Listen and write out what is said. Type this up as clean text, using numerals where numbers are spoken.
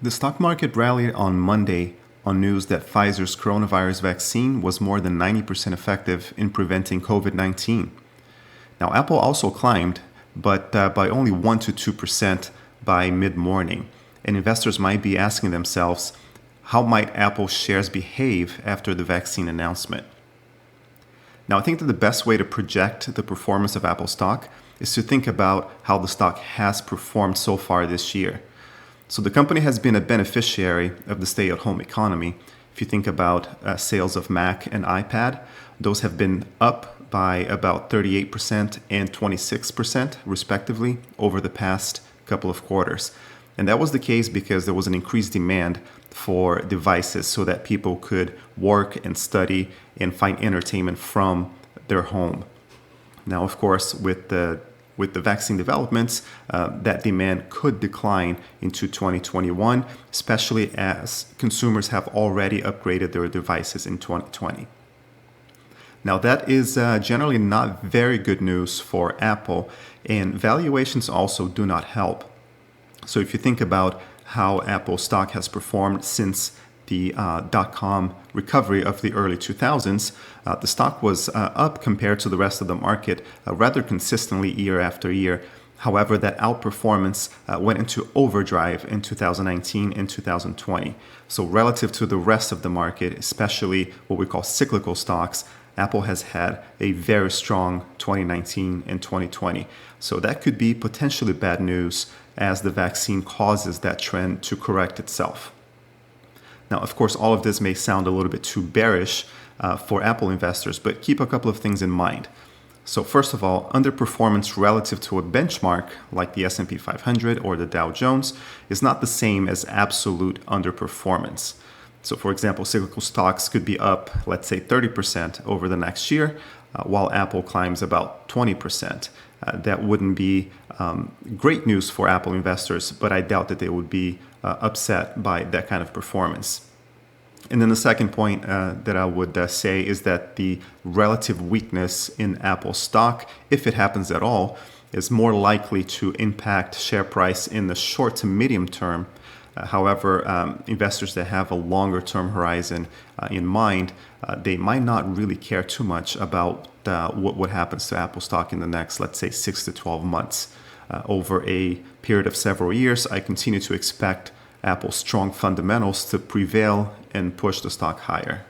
The stock market rallied on Monday on news that Pfizer's coronavirus vaccine was more than 90% effective in preventing COVID-19. Now, Apple also climbed, but by only 1 to 2% by mid-morning. And investors might be asking themselves, how might Apple shares behave after the vaccine announcement? Now, I think that the best way to project the performance of Apple stock is to think about how the stock has performed so far this year. So the company has been a beneficiary of the stay-at-home economy. If you think about sales of Mac and iPad, those have been up by about 38% and 26% respectively over the past couple of quarters. And that was the case because there was an increased demand for devices so that people could work and study and find entertainment from their home. Now, of course, with the vaccine developments, that demand could decline into 2021, especially as consumers have already upgraded their devices in 2020. Now, that is generally not very good news for Apple, and valuations also do not help. So if you think about how Apple stock has performed since the dot-com recovery of the early 2000s, the stock was up compared to the rest of the market rather consistently year after year. However, that outperformance went into overdrive in 2019 and 2020. So relative to the rest of the market, especially what we call cyclical stocks, Apple has had a very strong 2019 and 2020. So that could be potentially bad news as the vaccine causes that trend to correct itself. Now, of course, all of this may sound a little bit too bearish for Apple investors, but keep a couple of things in mind. So first of all, underperformance relative to a benchmark like the S&P 500 or the Dow Jones is not the same as absolute underperformance. So for example, cyclical stocks could be up, let's say 30% over the next year, while Apple climbs about 20%. That wouldn't be great news for Apple investors, but I doubt that they would be upset by that kind of performance. And then the second point that I would say is that the relative weakness in Apple stock, if it happens at all, is more likely to impact share price in the short to medium term. However, investors that have a longer term horizon in mind, they might not really care too much about what happens to Apple stock in the next, let's say, 6 to 12 months. Over a period of several years, I continue to expect Apple's strong fundamentals to prevail and push the stock higher.